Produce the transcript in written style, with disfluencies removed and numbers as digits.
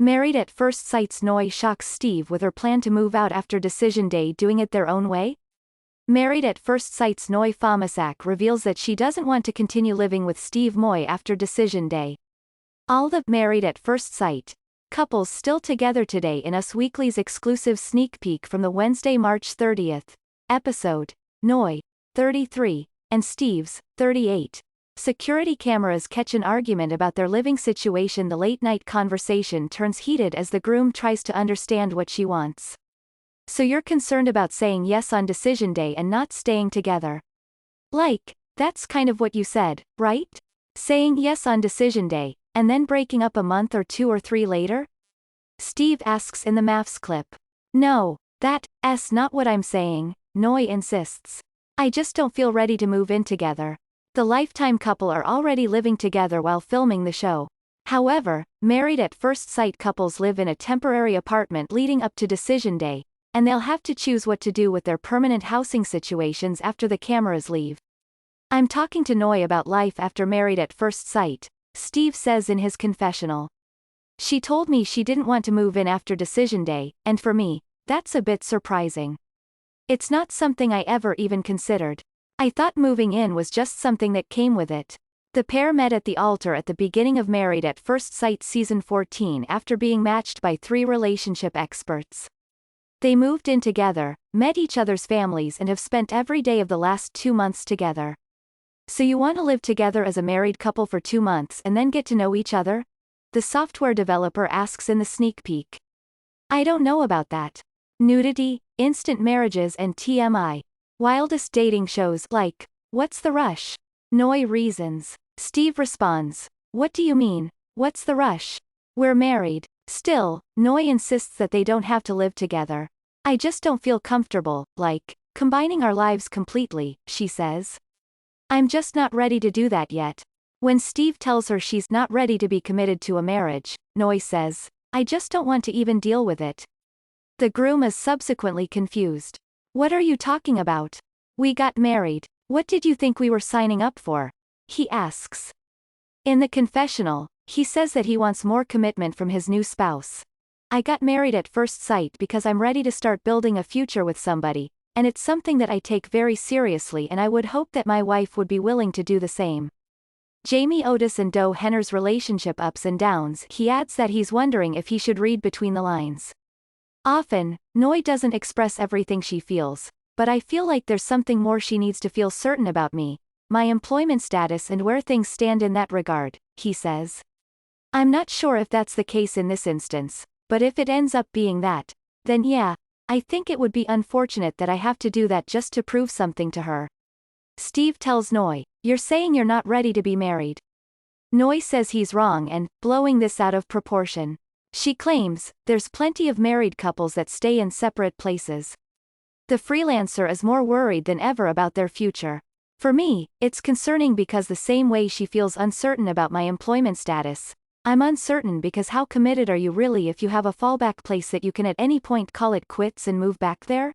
Married at First Sight's Noi shocks Steve with her plan to move out after Decision Day, doing it their own way. Married at First Sight's Noi Famasak reveals that she doesn't want to continue living with Steve Moy after Decision Day. All the Married at First Sight couples still together today in Us Weekly's exclusive sneak peek from the Wednesday, March 30th episode. Noi, 33, and Steve's, 38. Security cameras catch an argument about their living situation. The late-night conversation turns heated as the groom tries to understand what she wants. So you're concerned about saying yes on Decision Day and not staying together? Like, that's kind of what you said, right? Saying yes on Decision Day, and then breaking up a month or 2 or 3 later? Steve asks in the MAFS clip. No, that's not what I'm saying, Noi insists. I just don't feel ready to move in together. The Lifetime couple are already living together while filming the show. However, Married at First Sight couples live in a temporary apartment leading up to Decision Day, and they'll have to choose what to do with their permanent housing situations after the cameras leave. I'm talking to Noi about life after Married at First Sight, Steve says in his confessional. She told me she didn't want to move in after Decision Day, and for me, that's a bit surprising. It's not something I ever even considered. I thought moving in was just something that came with it. The pair met at the altar at the beginning of Married at First Sight Season 14 after being matched by 3 relationship experts. They moved in together, met each other's families, and have spent every day of the last 2 months together. So you want to live together as a married couple for 2 months and then get to know each other? The software developer asks in the sneak peek. I don't know about that. Nudity, instant marriages and TMI. Wildest dating shows like, what's the rush? Noi reasons. Steve responds. What do you mean, what's the rush? We're married. Still, Noi insists that they don't have to live together. I just don't feel comfortable, like, combining our lives completely, she says. I'm just not ready to do that yet. When Steve tells her she's not ready to be committed to a marriage, Noi says, I just don't want to even deal with it. The groom is subsequently confused. What are you talking about? We got married. What did you think we were signing up for? He asks. In the confessional, he says that he wants more commitment from his new spouse. I got married at first sight because I'm ready to start building a future with somebody, and it's something that I take very seriously, and I would hope that my wife would be willing to do the same. Jamie Otis and Doe Henner's relationship ups and downs. He adds that he's wondering if he should read between the lines. Often, Noi doesn't express everything she feels, but I feel like there's something more she needs to feel certain about me, my employment status and where things stand in that regard, he says. I'm not sure if that's the case in this instance, but if it ends up being that, then yeah, I think it would be unfortunate that I have to do that just to prove something to her. Steve tells Noi, you're saying you're not ready to be married. Noi says he's wrong and, blowing this out of proportion. She claims, there's plenty of married couples that stay in separate places. The freelancer is more worried than ever about their future. For me, it's concerning because the same way she feels uncertain about my employment status, I'm uncertain because how committed are you really if you have a fallback place that you can at any point call it quits and move back there?